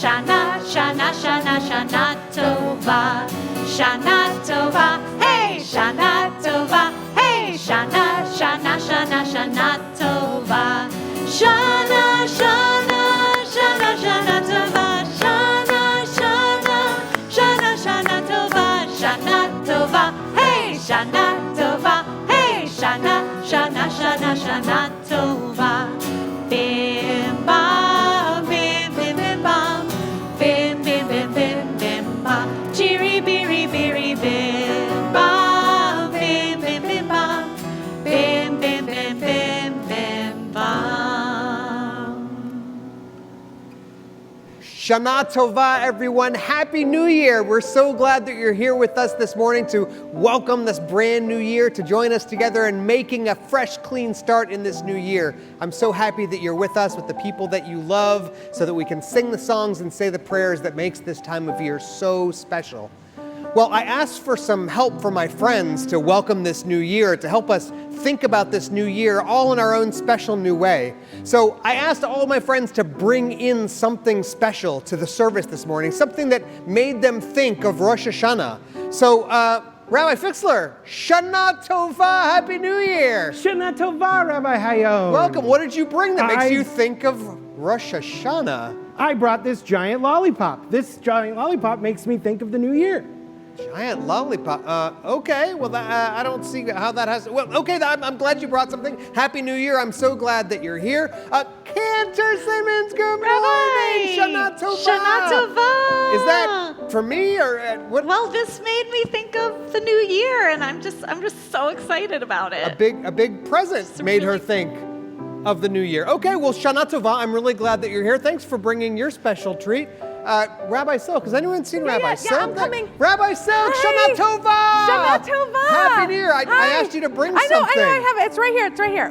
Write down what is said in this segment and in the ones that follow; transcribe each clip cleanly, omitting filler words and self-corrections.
Shana, Shana, Shana, Shana Tova. Shana Tova, hey, Shana Tova, hey, Shana, Shana, Shana, Shana Tova. Shana, Shana, Shana, Shana Tova. Shana, Shana, Shana, Shana Tova. Shana Tova, hey, Shana Tova, hey, Shana, Shana, Shana, Shana Tova. Bim bam, bim bim bim bam, bim bim bim bim bim bam. Chiri biri biri bim bam, bim bim bim bam, bim bim bim bim bim bam. Shana Tova, everyone. Happy New Year. We're so glad that you're here with us this morning to welcome this brand new year, to join us together in making a fresh, clean start in this new year. I'm so happy that you're with us, with the people that you love, so that we can sing the songs and say the prayers that makes this time of year so special. Well, I asked for some help from my friends to welcome this new year, to help us think about this new year all in our own special new way. So I asked all of my friends to bring in something special to the service this morning, something that made them think of Rosh HaShanah. So, Rabbi Fixler, Shana Tova, Happy New Year. Shana Tova, Rabbi Hayom. Welcome. What did you bring that makes you think of Rosh Hashanah? I brought this giant lollipop. This giant lollipop makes me think of the new year. Giant lollipop. Okay, well, I don't see how that has... Well, okay, I'm glad you brought something. Happy New Year. I'm so glad that you're here. Cantor Simmons, good morning. Shana Tova. Shana Tova. Is that for me or what? Well, this made me think of the new year, and I'm just so excited about it. A big present made her think of the new year. Okay, well, Shana Tova, I'm really glad that you're here. Thanks for bringing your special treat. Rabbi Silk, has anyone seen Rabbi Silk? Yeah, I'm coming. Rabbi Silk, Shana Tova! Shana Tova! Happy New Year. I asked you to bring something. I know, I have it. It's right here.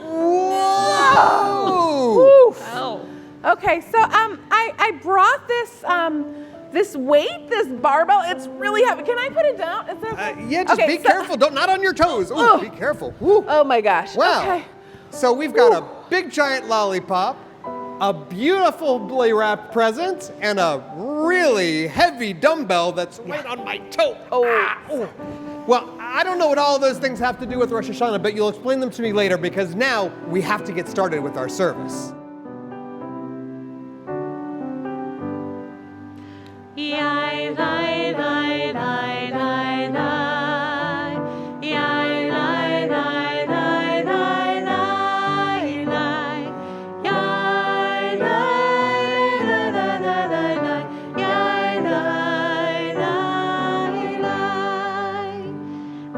Whoa! Oh. Okay, so I brought this weight, this barbell. It's really heavy. Can I put it down? Is that Yeah, just be careful. Not on your toes. Ooh, be careful. Ooh. Oh my gosh. Wow. Okay. So we've got a big giant lollipop, a beautifully wrapped present, and a really heavy dumbbell that's right on my toe. Oh. Oh. Well, I don't know what all of those things have to do with Rosh Hashanah, but you'll explain them to me later because now we have to get started with our service. Yai, lai, lai, lai, lai, lai. Yai, lai, lai, lai, lai, lai, lai. Yai, lai, lai, lai, lai, lai, lai. Yai, lai, lai, lai.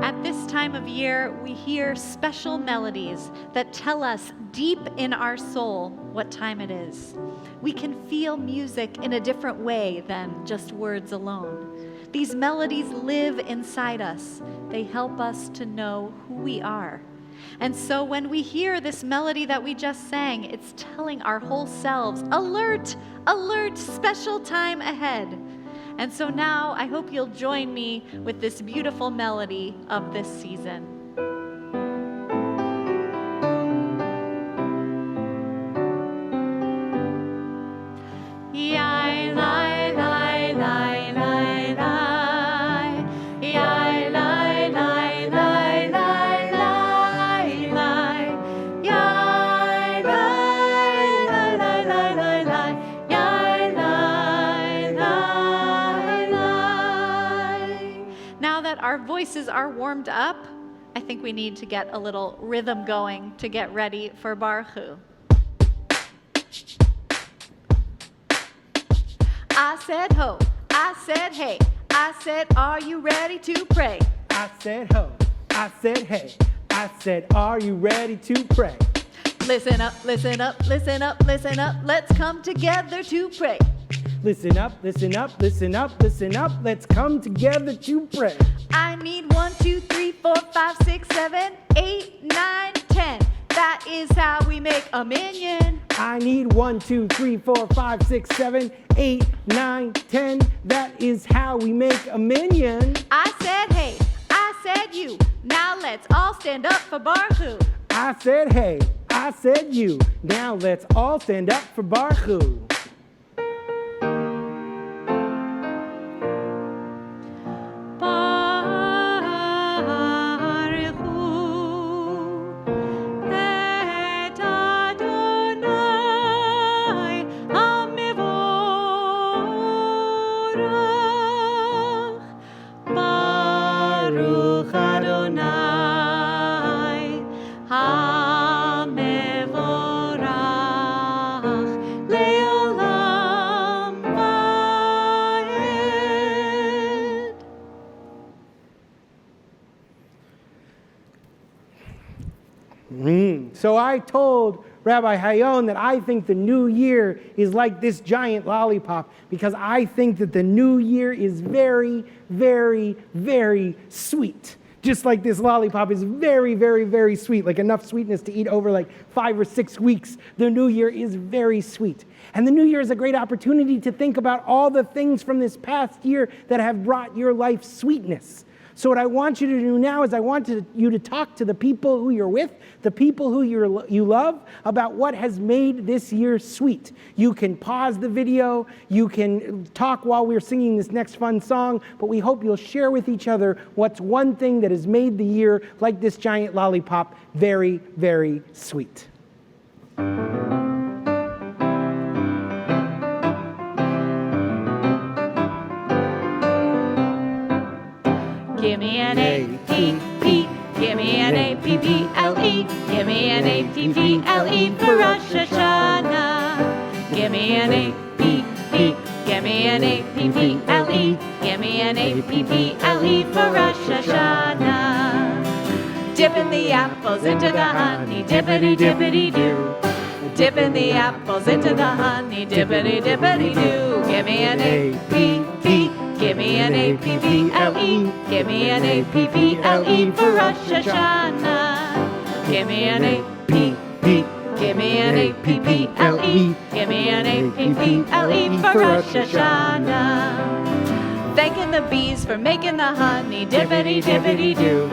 At this time of year, we hear special melodies that tell us deep in our soul what time it is. We can feel music in a different way than just words alone. These melodies live inside us. They help us to know who we are. And so when we hear this melody that we just sang, it's telling our whole selves, alert, alert, special time ahead. And so now I hope you'll join me with this beautiful melody of this season. Yai, lai, lai, lai, lai, lai. Yai, lai, lai, lai, lai, lai, lai. Yai, lai, lai, lai, lai, lai, lai. Yai, lai, lai, lai. Now that our voices are warmed up, I think we need to get a little rhythm going to get ready for Baruch Hu. I said ho, I said hey, I said are you ready to pray? I said ho, I said hey, I said are you ready to pray? Listen up, listen up, listen up, listen up, let's come together to pray. Listen up, listen up, listen up, listen up, let's come together to pray. I need 1, 2, 3, 4, 5, 6, 7, 8, 9, 10. That is how we make a minion. I need 1, 2, 3, 4, 5, 6, 7, 8, 9, 10. That is how we make a minion. I said hey, I said you. Now let's all stand up for Baruch Hu. I said hey, I said you. Now let's all stand up for Baruch Hu. So I told Rabbi Hayon that I think the new year is like this giant lollipop because I think that the new year is very, very, very sweet. Just like this lollipop is very, very, very sweet, like enough sweetness to eat over like 5 or 6 weeks. The new year is very sweet. And the new year is a great opportunity to think about all the things from this past year that have brought your life sweetness. So what I want you to do now is I want you to talk to the people who you're with, the people who you love, about what has made this year sweet. You can pause the video, you can talk while we're singing this next fun song, but we hope you'll share with each other what's one thing that has made the year, like this giant lollipop, very, very sweet. Give me an A-P-P, give me an A-P-P-L-E, give me an A-P-P-L-E for Rosh Hashanah. Give me an A-P-P, give me an A-P-P-L-E, give me an A-P-P-L-E for Rosh Hashanah. Dipping the apples into the honey, dippity-dippity-doo. Dipping the apples into the honey, dippity-dippity-doo. Give me an A-P-P, give me an A-P-P-L-E, give me an A-P-P-L-E for Rosh Hashanah. Give me an A-P-P, give me an A-P-P-L-E, give me an A-P-P-L-E for Rosh Hashanah. Thanking the bees for making the honey, dippity-dippity-doo.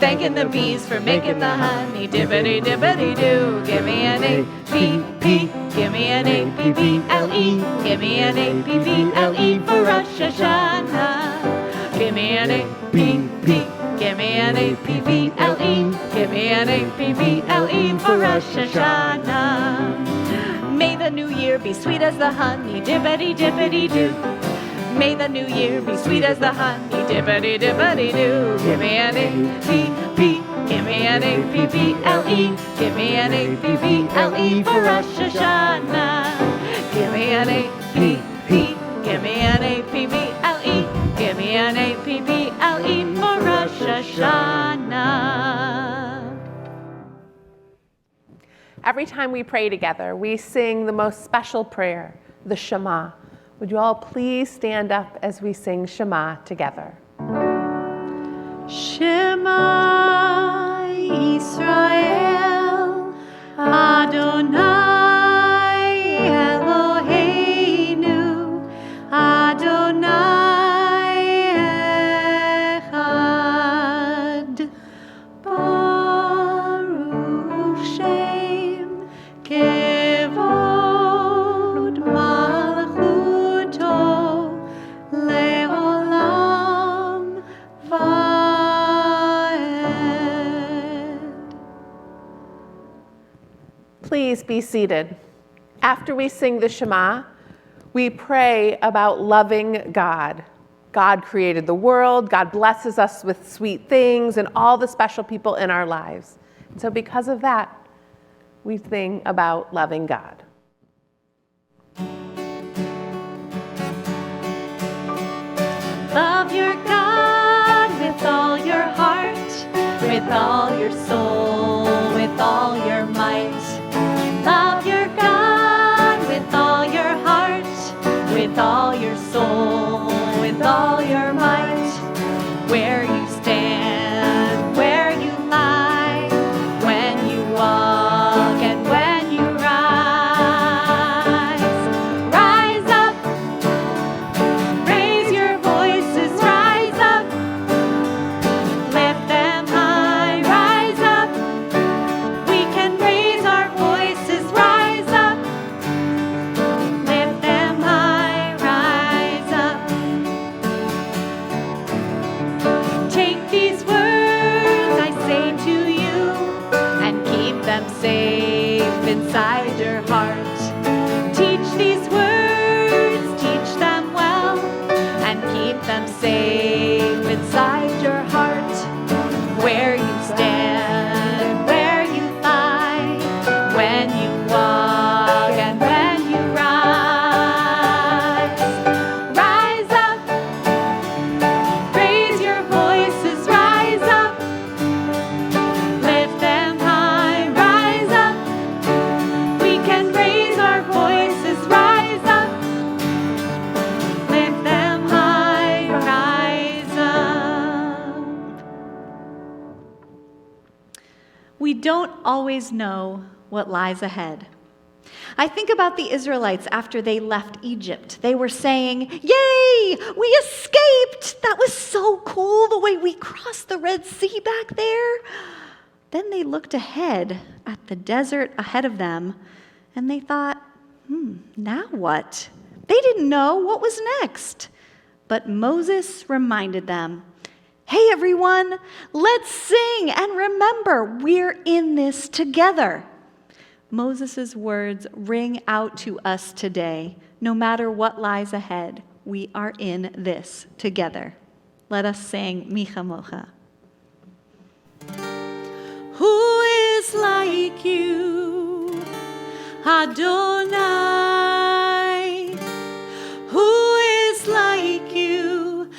Thanking the bees for making the honey, dippity-dippity-doo. Give me an A-P-P, give me an A-P-P-L-E, give me an A-P-P-L-E for Rosh Hashanah. Give me an A-P-P, give me an A-P-P-L-E, give me an A-P-P-L-E for Rosh Hashanah. May the new year be sweet as the honey, dippity-dippity-doo. May the new year be sweet as the honey, dippity-dippity-doo. Give me an A-P-P, give me an A-P-P-L-E, give me an A-P-P-L-E for Rosh Hashanah. Give me an A-P-P, give me an A-P-P-L-E, give me an A-P-P-L-E for Rosh Hashanah. Every time we pray together, we sing the most special prayer, the Shema. Would you all please stand up as we sing Shema together? Shema Yisrael, Adonai Eloheinu, Adonai Echad. Baruch Shem Kevod Malchuto Leolam Vaed. Please be seated. After we sing the Shema, we pray about loving God. God created the world. God blesses us with sweet things and all the special people in our lives. And so because of that, we sing about loving God. Love your God with all your heart, with all your soul, with all your might. Love your God with all your heart, with all your soul, with all your might. Where you stand, where you lie, when you walk and when you rise. Rise up, raise your voices, rise up, lift them high. Rise up, don't always know what lies ahead. I think about the Israelites after they left Egypt. They were saying, "Yay, we escaped! That was so cool, the way we crossed the Red Sea back there." Then they looked ahead at the desert ahead of them, and they thought, now what? They didn't know what was next. But Moses reminded them, "Hey everyone, let's sing and remember we're in this together." Moses' words ring out to us today. No matter what lies ahead, we are in this together. Let us sing Micha Mocha. Who is like you, Adonai? Who is like you,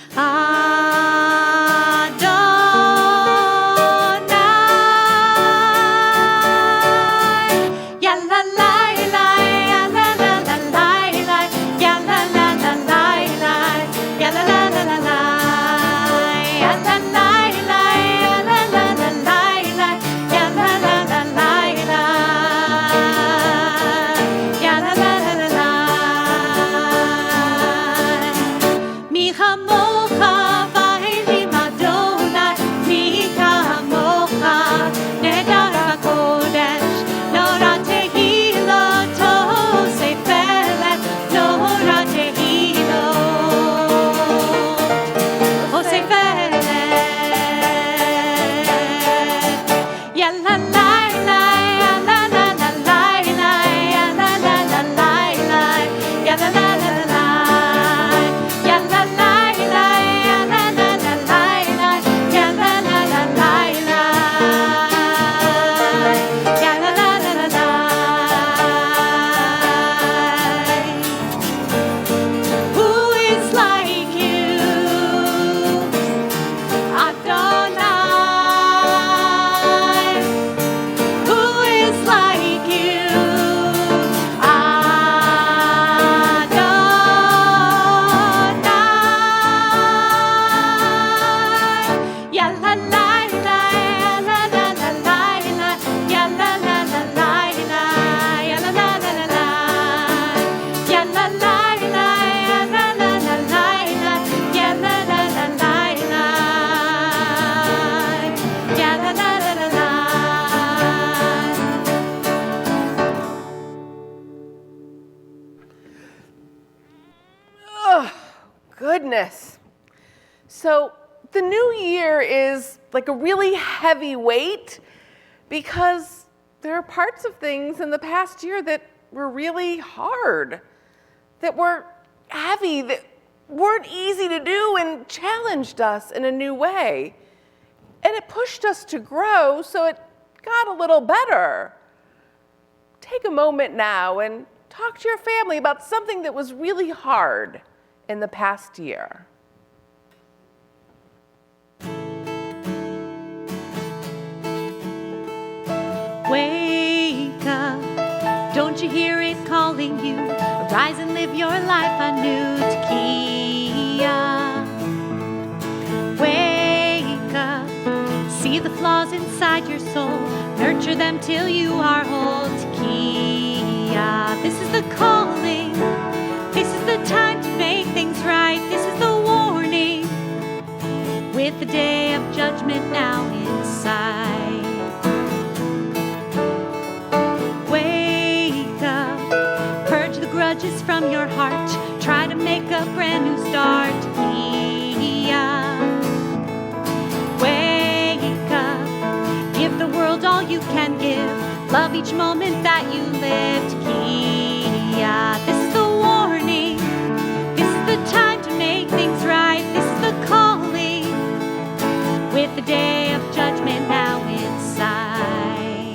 Goodness. So the new year is like a really heavy weight because there are parts of things in the past year that were really hard, that were heavy, that weren't easy to do and challenged us in a new way. And it pushed us to grow, so it got a little better. Take a moment now and talk to your family about something that was really hard in the past year. Wake up, don't you hear it calling you? Arise and live your life anew, Tekiah. Wake up, see the flaws inside your soul, nurture them till you are whole, Tekiah. This is the calling, this is the time to make things right, this is the warning, with the day of judgment now in sight. Wake up, purge the grudges from your heart, try to make a brand new start, Tekiah. Wake up, give the world all you can give, love each moment that you live, Tekiah. This is the warning, this is the time to make things right, this is the calling, with the day of judgment now in sight.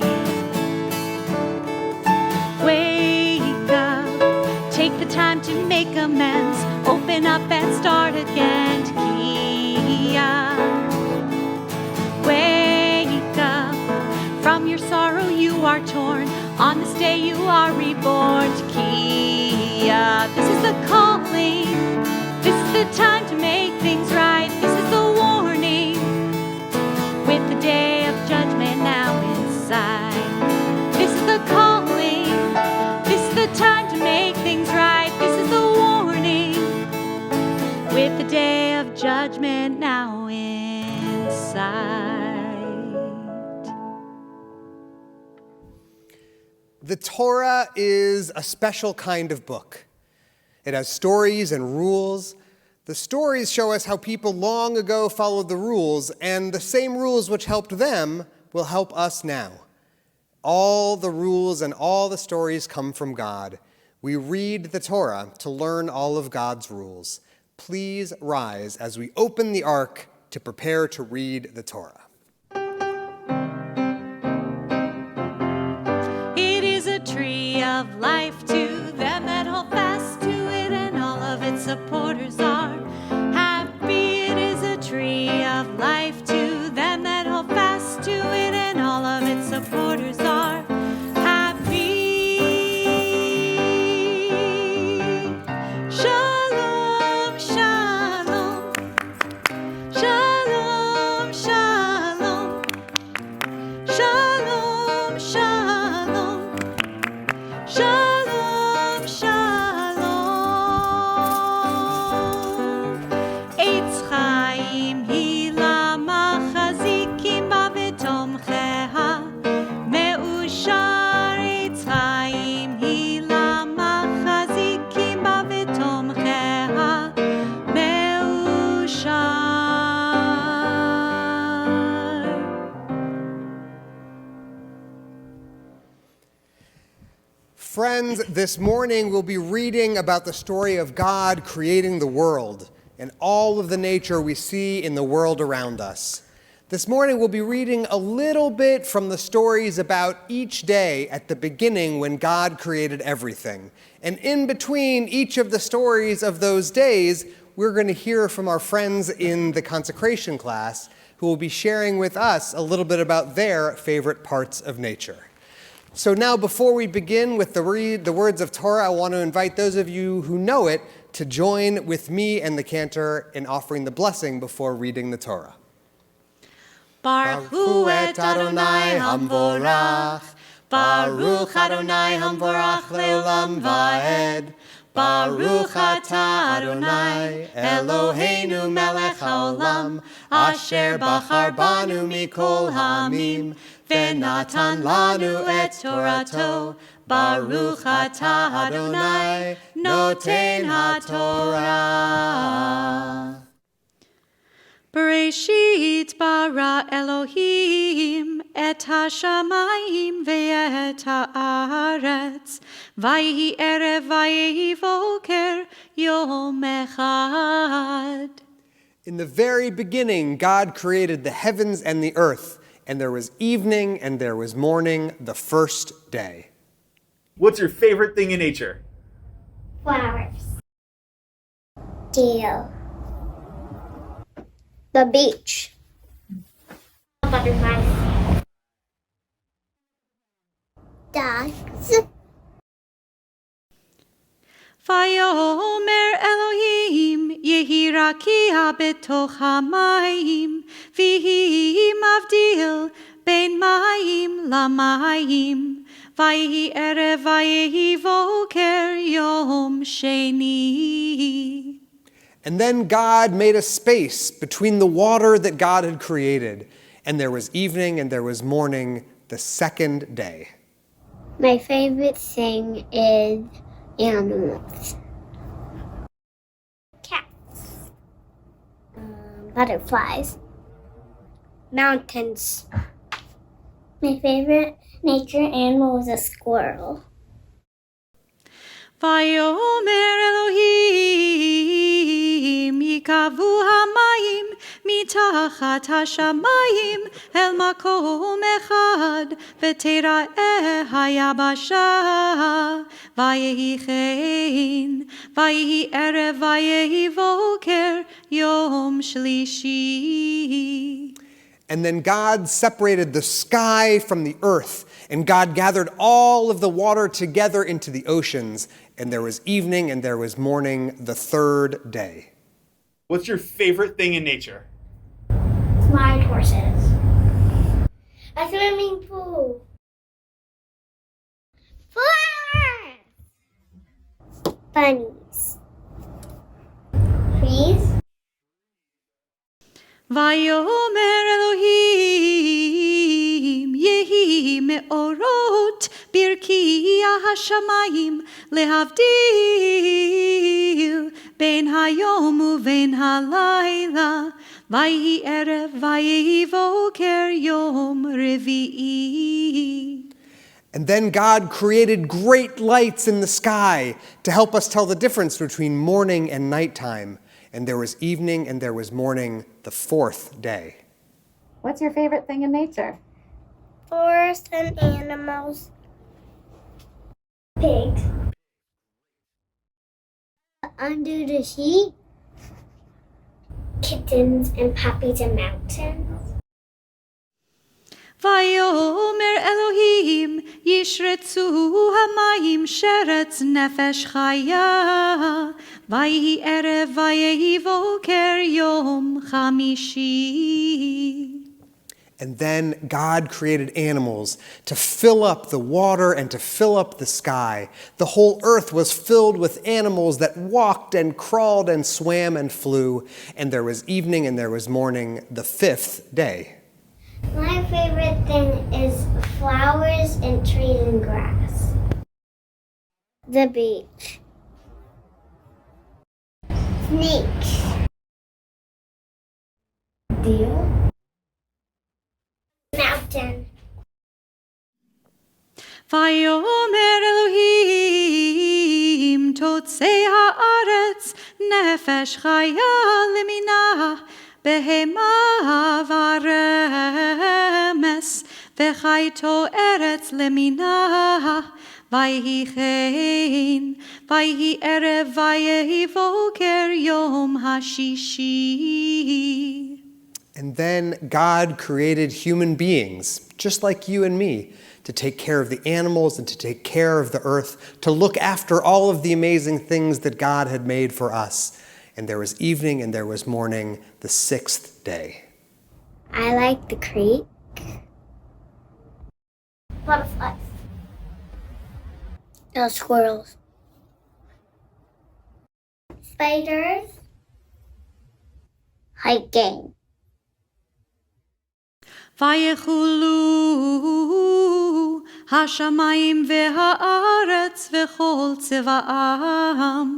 Wake up, take the time to make amends, open up and start again, Tekiah. Wake up, from your sorrow you are torn, on this day you are reborn, Tekiah. This is the calling, this is the time to make things right, this is the warning, with the day of judgment now in sight. judgment now in sight. The Torah is a special kind of book. It has stories and rules. The stories show us how people long ago followed the rules, and the same rules which helped them will help us now. All the rules and all the stories come from God. We read the Torah to learn all of God's rules. Please rise as we open the ark to prepare to read the Torah. It is a tree of life to them that hold fast to it, and all of its supporters are happy. It is a tree of life to them that hold fast to it, and all of its supporters are happy. Shalom, shalom. Shalom, shalom. Shalom, shalom. Shalom, shalom. Eitz chaim hi למחזיקים בה ותומכיה. מאושר eitz chaim hi למחזיקים בה ותומכיה. מאושר. Friends, this morning we'll be reading about the story of God creating the world and all of the nature we see in the world around us. This morning we'll be reading a little bit from the stories about each day at the beginning when God created everything. And in between each of the stories of those days, we're going to hear from our friends in the consecration class who will be sharing with us a little bit about their favorite parts of nature. So now, before we begin with the words of Torah, I want to invite those of you who know it to join with me and the cantor in offering the blessing before reading the Torah. Baruch hu et Adonai hamvorach. Baruch Adonai hamvorach leolam vaed. Baruch atah Adonai Eloheinu melech haolam asher bachar banu mikol hamim v'natan lanu et torato. Baruch atah Adonai noten haTorah. Bereshit bara Elohim et hashamayim ve'et haaretz vayhi erev vayhi voker yom echad. In the very beginning, God created the heavens and the earth, and there was evening and there was morning, the first day. What's your favorite thing in nature? Flowers. Deer. The beach. Butterflies. Dogs. Vayomer Elohim yehi rakia betoch hamayim vihi mavdil ben mayim lamayim vayhi erev vayhi voker yom sheni. And then God made a space between the water that God had created, and there was evening and there was morning, the second day. My favorite thing is animals. Cats. Butterflies. Mountains. My favorite nature animal is a squirrel. Vayomer Elohim yikavu hamayim mitachat hashamayim el makom echad v'tera'eh hayabasha vayehi chein vayehi erev vayehi voker yom shlishi. And then God separated the sky from the earth, and God gathered all of the water together into the oceans, and there was evening and there was morning, the third day. What's your favorite thing in nature? Flying horses. A swimming pool. Flowers. Bunnies. Trees. Vayomer Elohim Yehi me'orot birkiya hashamayim lehavdil ben hayom uven halayla Vayhi erev vayhi voker yom revi'i. And then God created great lights in the sky to help us tell the difference between morning and nighttime. And there was evening and there was morning, the fourth day. What's your favorite thing in nature? Forest and animals. Pigs. Under the sea. Kittens and puppies and mountains. Vayomer Elohim yishretzu hamayim sheretz nefesh chaya Vayhi erev vayhi voker yom chamishi. And then God created animals to fill up the water and to fill up the sky. The whole earth was filled with animals that walked and crawled and swam and flew. And there was evening and there was morning, the fifth day. My favorite thing is flowers and trees and grass. The beach. Snakes. Deer. Mountain. Vayomer Elohim totzei haaretz nefesh chaya leminah behema varemes v'chayto eretz leminah vayhi chen vayhi erev vayhi voker yom hashishi. And then God created human beings, just like you and me, to take care of the animals and to take care of the earth, to look after all of the amazing things that God had made for us. And there was evening and there was morning, the sixth day. I like the creek. Butterflies. Squirrels. Spiders. Hiking. Vayechulu hashamayim ve'haaretz v'chol tzeva'am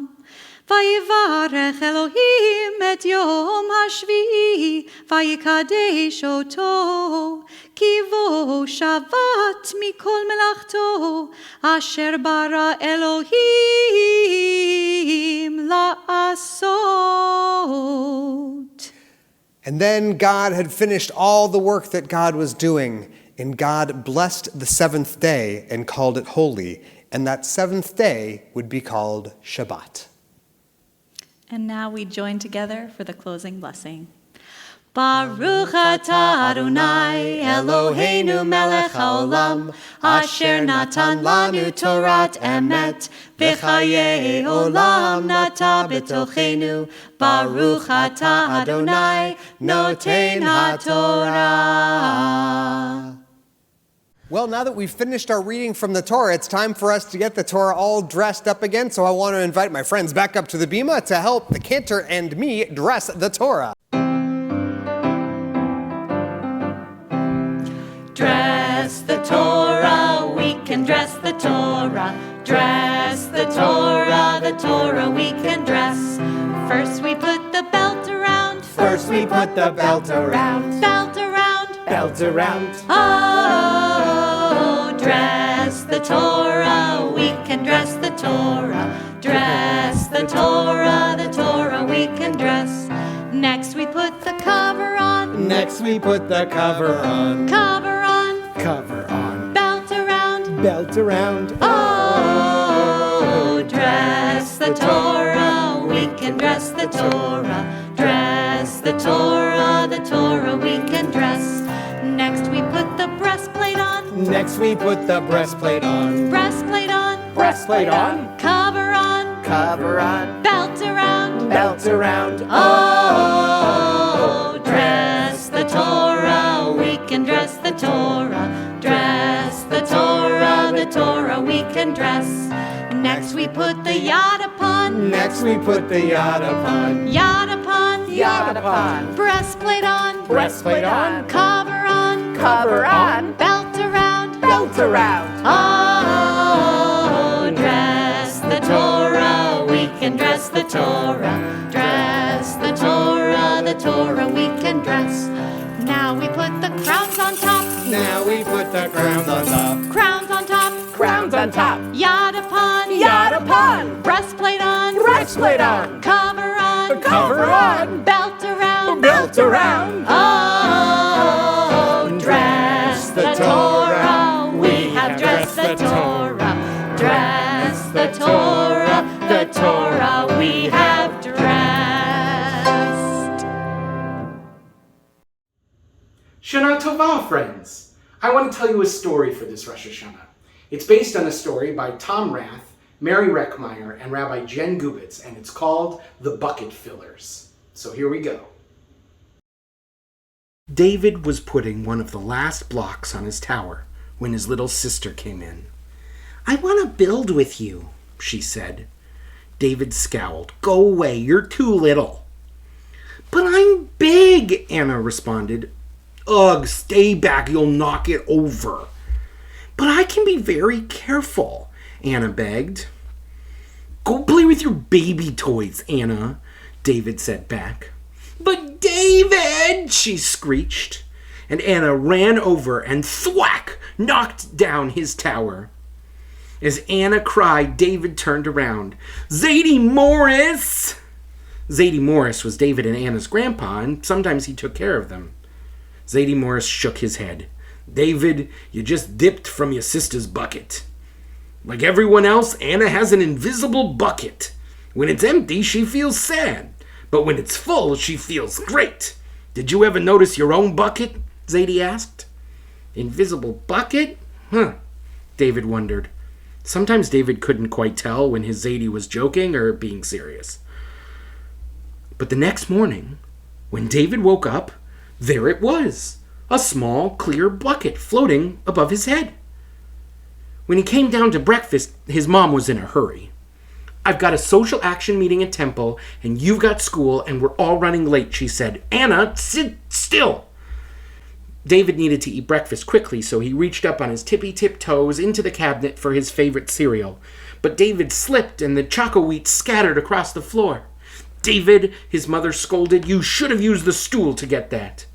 Vayivarech Elohim et yom hashvi'i vayikadesh oto ki vo shavat mikol melachto asher bara Elohim la'asot. And then God had finished all the work that God was doing, and God blessed the seventh day and called it holy, and that seventh day would be called Shabbat. And now we join together for the closing blessing. Baruch atah Adonai Eloheinu melech haolam asher natan lanu Torat emet v'chayei olam nata b'tochenu Baruch atah Adonai noten haTorah. Well, now that we've finished our reading from the Torah, it's time for us to get the Torah all dressed up again, so I want to invite my friends back up to the bima to help the cantor and me dress the Torah. Dress the Torah, we can dress the Torah. Dress the Torah, we can dress. First we put the belt around. First we put the belt around. Belt around. Belt around. Oh, dress the Torah, we can dress the Torah. Dress the Torah, we can dress. Next we put the cover on. Next we put the cover on. Cover on. Cover on. Belt around. Belt around. Oh, dress the Torah, we can dress the Torah. Dress the Torah, we can dress. Next we put the breastplate on. Next we put the breastplate on. Breastplate on. Breastplate on. Cover on. Cover on. Belt around. Belt around. Oh, dress the Torah, we can dress the Torah. Dress the Torah, the Torah we can dress. Next we put the yad upon. Next we put the yad upon. Yad upon. Yad upon. Breastplate on. Breastplate on. Cover on. Cover on. Belt around. Belt around. Oh, dress the Torah, we can dress the Torah. Dress the Torah we can dress. Now we put the crowns on top. Now we put the crowns on top. Crowns on top. Crowns on top. Yad upon. Yad upon. Breastplate on. Breastplate on. Cover on. Cover on. Belt around. Belt around. Oh, dress the Torah, we have dressed the Torah. Dress the Torah we have dressed. Shana Tova, friends! I want to tell you a story for this Rosh Hashanah. It's based on a story by Tom Rath, Mary Reckmeyer, and Rabbi Jen Gubitz, and it's called The Bucket Fillers. So here we go. David was putting one of the last blocks on his tower when his little sister came in. "I want to build with you," she said. David scowled. "Go away, you're too little." "But I'm big," Anna responded. "Ugh, stay back, you'll knock it over." "But I can be very careful," Anna begged. "Go play with your baby toys, Anna," David said back. "But David," she screeched, and Anna ran over and thwack knocked down his tower. As Anna cried, David turned around. "Zadie Morris!" Zadie Morris was David and Anna's grandpa, and sometimes he took care of them. Zadie Morris shook his head. "David, you just dipped from your sister's bucket. Like everyone else, Anna has an invisible bucket. When it's empty, she feels sad. But when it's full, she feels great. Did you ever notice your own bucket?" Zadie asked. "Invisible bucket? Huh," David wondered. Sometimes David couldn't quite tell when his Zadie was joking or being serious. But the next morning, when David woke up, there it was, a small, clear bucket floating above his head. When he came down to breakfast, his mom was in a hurry. "I've got a social action meeting at Temple, and you've got school, and we're all running late," she said. "Anna, sit still." David needed to eat breakfast quickly, so he reached up on his tippy-tip toes into the cabinet for his favorite cereal. But David slipped, and the choco wheat scattered across the floor. "David," his mother scolded, "you should have used the stool to get that."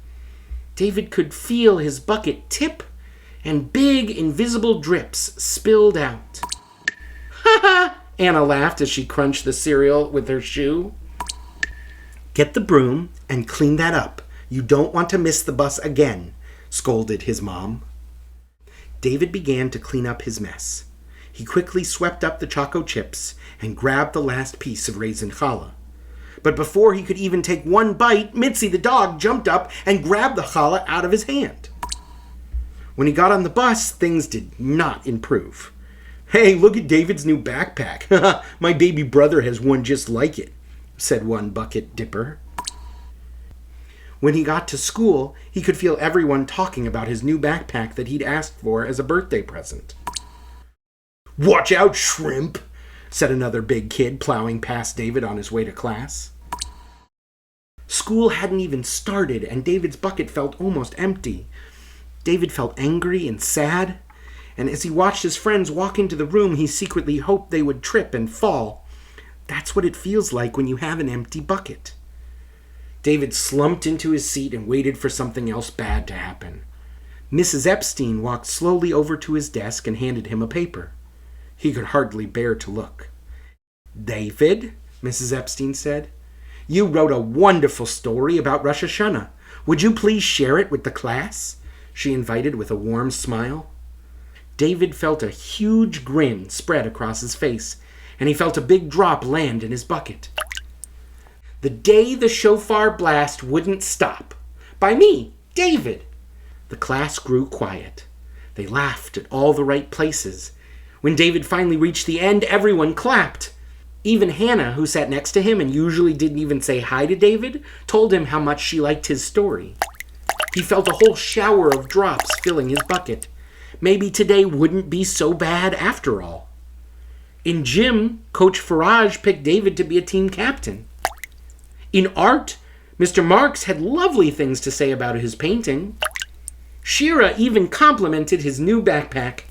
David could feel his bucket tip, and big, invisible drips spilled out. "Ha ha!" Anna laughed as she crunched the cereal with her shoe. "Get the broom and clean that up. You don't want to miss the bus again," scolded his mom. David began to clean up his mess. He quickly swept up the choco chips and grabbed the last piece of raisin challah. But before he could even take one bite, Mitzi the dog jumped up and grabbed the challah out of his hand. When he got on the bus, things did not improve. "Hey, look at David's new backpack. My baby brother has one just like it," said one bucket dipper. When he got to school, he could feel everyone talking about his new backpack that he'd asked for as a birthday present. "Watch out, shrimp," said another big kid plowing past David on his way to class. School hadn't even started, and David's bucket felt almost empty. David felt angry and sad, and as he watched his friends walk into the room, he secretly hoped they would trip and fall. That's what it feels like when you have an empty bucket. David slumped into his seat and waited for something else bad to happen. Mrs. Epstein walked slowly over to his desk and handed him a paper. He could hardly bear to look. "David," Mrs. Epstein said, "you wrote a wonderful story about Rosh Hashanah. Would you please share it with the class?" she invited with a warm smile. David felt a huge grin spread across his face, and he felt a big drop land in his bucket. "The day the shofar blast wouldn't stop. By me, David." The class grew quiet. They laughed at all the right places. When David finally reached the end, everyone clapped. Even Hannah, who sat next to him and usually didn't even say hi to David, told him how much she liked his story. He felt a whole shower of drops filling his bucket. Maybe today wouldn't be so bad after all. In gym, Coach Faraj picked David to be a team captain. In art, Mr. Marks had lovely things to say about his painting. Shira even complimented his new backpack.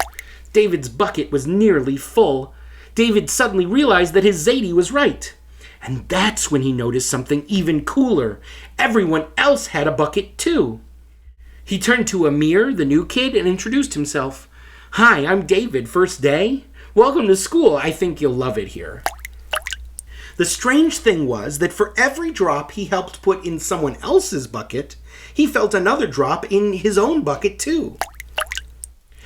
David's bucket was nearly full. David suddenly realized that his Zadie was right. And that's when he noticed something even cooler. Everyone else had a bucket too. He turned to Amir, the new kid, and introduced himself. "Hi, I'm David, first day. Welcome to school. I think you'll love it here." The strange thing was that for every drop he helped put in someone else's bucket, he felt another drop in his own bucket too.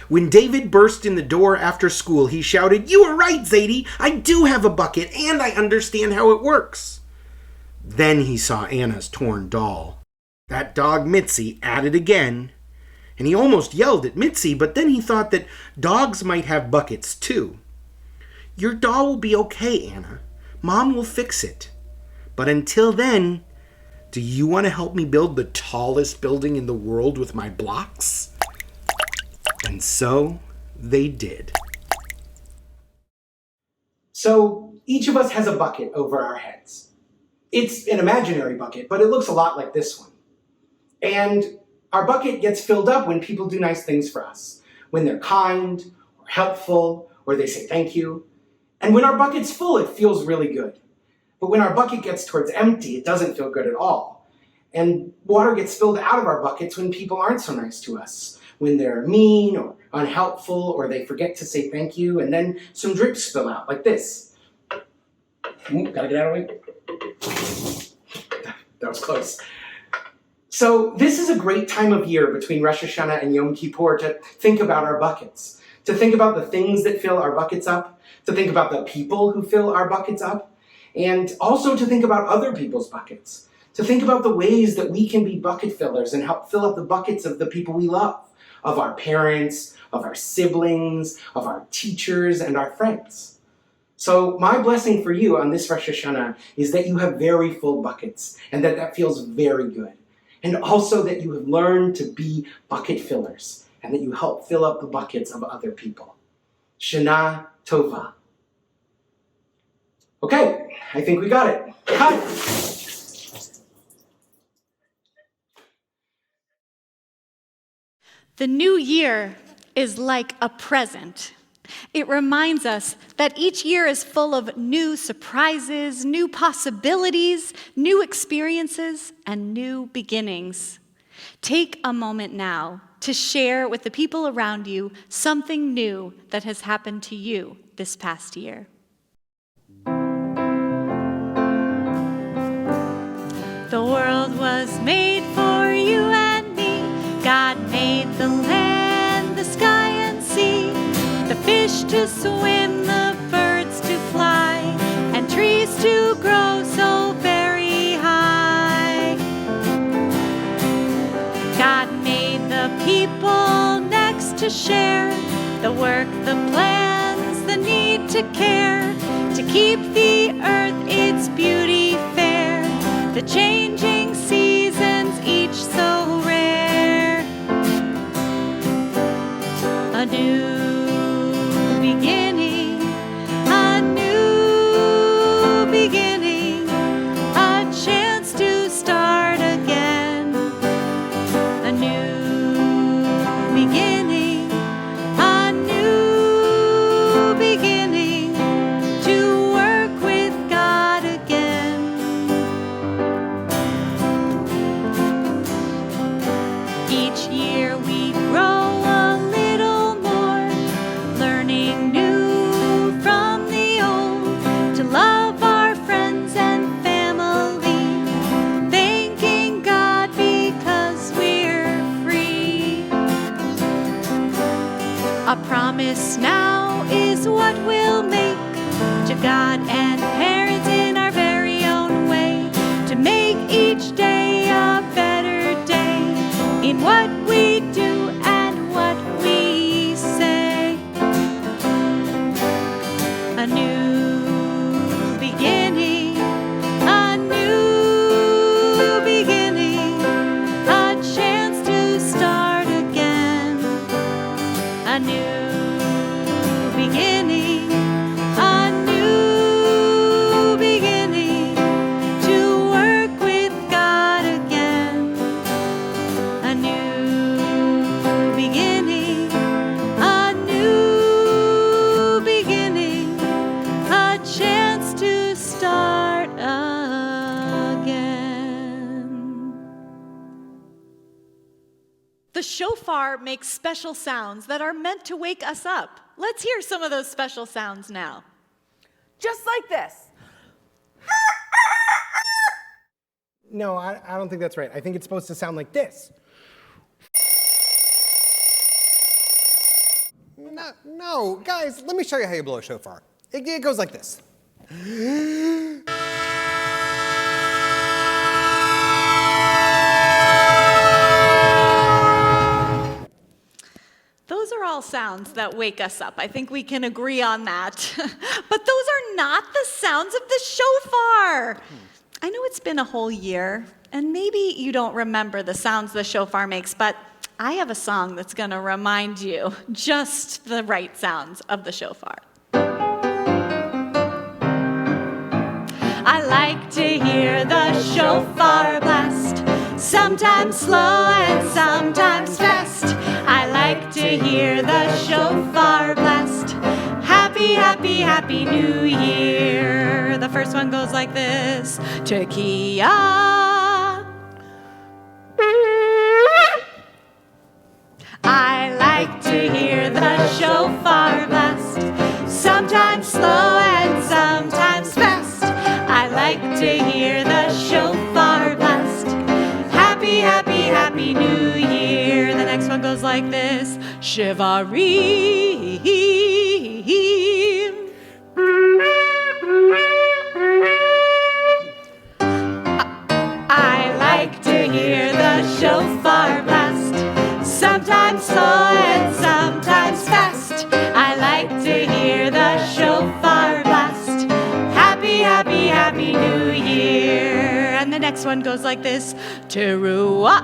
When David burst in the door after school, he shouted, "You were right, Zadie! I do have a bucket, and I understand how it works." Then he saw Anna's torn doll. That dog Mitzi at it again. And he almost yelled at Mitzi, but then he thought that dogs might have buckets too. "Your doll will be okay, Anna. Mom will fix it. But until then, do you want to help me build the tallest building in the world with my blocks?" And so they did. So each of us has a bucket over our heads. It's an imaginary bucket, but it looks a lot like this one. And our bucket gets filled up when people do nice things for us, when they're kind or helpful or they say thank you. And when our bucket's full, it feels really good. But when our bucket gets towards empty, it doesn't feel good at all. And water gets spilled out of our buckets when people aren't so nice to us, when they're mean or unhelpful or they forget to say thank you, and then some drips spill out like this. Gotta get out of the way. That was close. So this is a great time of year between Rosh Hashanah and Yom Kippur to think about our buckets, to think about the things that fill our buckets up, to think about the people who fill our buckets up, and also to think about other people's buckets, to think about the ways that we can be bucket fillers and help fill up the buckets of the people we love, of our parents, of our siblings, of our teachers, and our friends. So my blessing for you on this Rosh Hashanah is that you have very full buckets and that feels very good. And also that you have learned to be bucket fillers and that you help fill up the buckets of other people. Shana Tova. Okay, I think we got it. Cut! The new year is like a present. It reminds us that each year is full of new surprises, new possibilities, new experiences, and new beginnings. Take a moment now to share with the people around you something new that has happened to you this past year. The world was made for you and me. God made the land, the sky and sea, the fish to swim, the birds to fly, and trees to grow so very high. God made the people next to share, the work, the plans, the need to care, to keep the earth its beauty fair, the changing seasons each so rare. A new beginning, a new beginning, a chance to start again. A new beginning, a new beginning, to work with God again. shofar makes special sounds that are meant to wake us up. Let's hear some of those special sounds now. Just like this. No, I don't think that's right. I think it's supposed to sound like this. No, guys, let me show you how you blow a shofar. It goes like this. Those are all sounds that wake us up. I think we can agree on that. But those are not the sounds of the shofar. I know it's been a whole year, and maybe you don't remember the sounds the shofar makes, but I have a song that's going to remind you just the right sounds of the shofar. I like to hear the shofar blast, sometimes slow and sometimes fast. I like to hear the shofar blast. Happy, happy, happy New Year. The first one goes like this. Tekiah. I like to hear the shofar blast, sometimes slow and sometimes fast. I like to hear the shofar blast. Happy, happy, happy New Year. The next one goes like this. Shivarim. I like to hear the shofar blast, sometimes slow and sometimes fast. I like to hear the shofar blast. Happy, happy, happy New Year. And the next one goes like this. Teruah.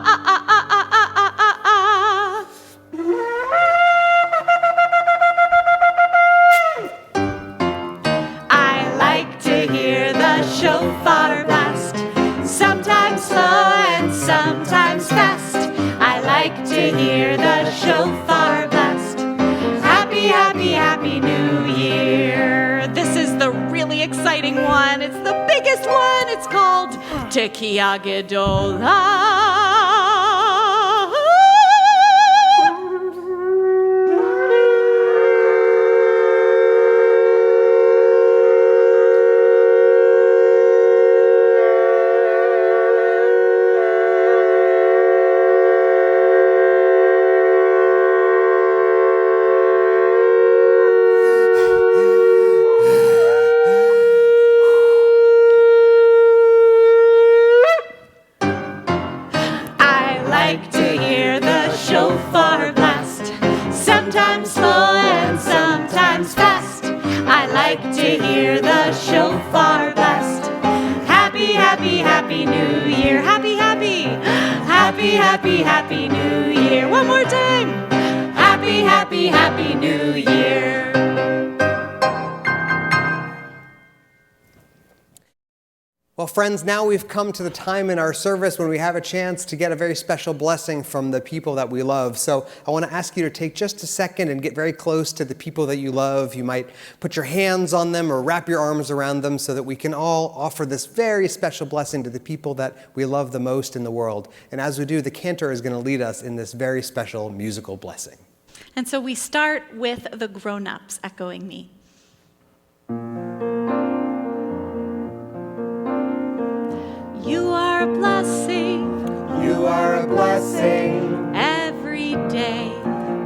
I like to hear the shofar blast, sometimes slow and sometimes fast. I like to hear the shofar blast. Happy, happy, happy New Year. This is the really exciting one. It's the biggest one. It's called Tekiah Gedolah. Shofar blast, sometimes slow and sometimes fast. I like to hear the shofar blast. Happy, happy, happy New Year. Happy, happy, happy, happy, happy New Year. One more time. Happy, happy, happy New Year. Well, friends, now we've come to the time in our service when we have a chance to get a very special blessing from the people that we love. So I want to ask you to take just a second and get very close to the people that you love. You might put your hands on them or wrap your arms around them so that we can all offer this very special blessing to the people that we love the most in the world. And as we do, the cantor is going to lead us in this very special musical blessing. And so we start with the grown-ups echoing me. You are a blessing. You are a blessing. Every day.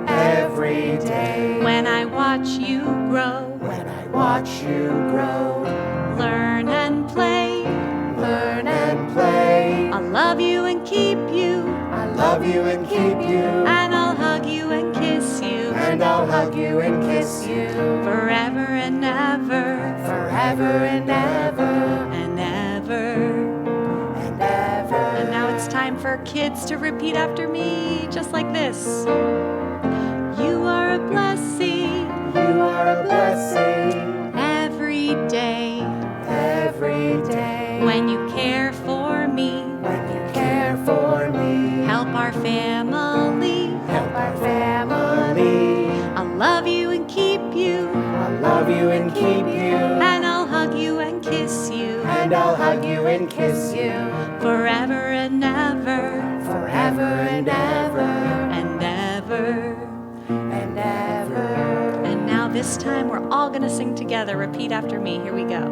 Every day. When I watch you grow. When I watch you grow. Learn and play. Learn and play. I'll love you and keep you. I love you and keep you. And I'll hug you and kiss you. And I'll hug you and kiss you. Forever and ever. Forever and ever. And ever. And now it's time for kids to repeat after me, just like this. You are a blessing. You are a blessing. Every day. Every day. When you care for me. When you care for me. Help our family. Help our family. I'll love you and keep you. I'll love you and keep you. And I'll hug you and kiss you. And I'll hug you and kiss you. Forever and ever. Forever and ever. And this time we're all going to sing together. Repeat after me. Here we go.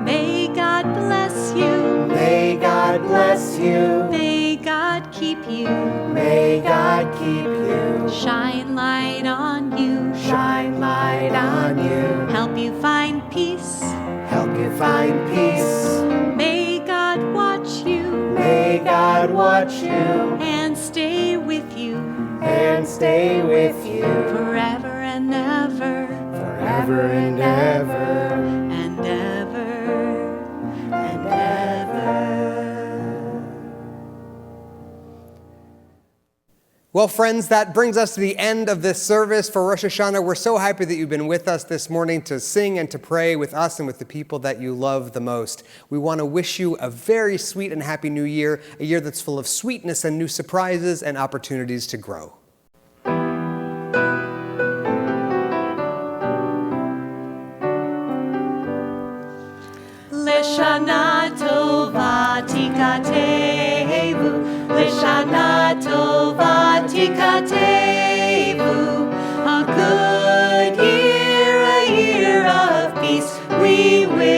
May God bless you. May God bless you. May God keep you. May God keep you. Shine light on you. Shine light on you. Help you find peace. Help you find peace. May God watch you. May God watch you. And stay with you. And stay with you. Forever and ever. Forever and ever. And ever. And ever. Well, friends, that brings us to the end of this service for Rosh Hashanah. We're so happy that you've been with us this morning to sing and to pray with us and with the people that you love the most. We want to wish you a very sweet and happy new year, a year that's full of sweetness and new surprises and opportunities to grow. Lishana tova tikatevu, Lishana tova tikatevu. A good year, a year of peace we will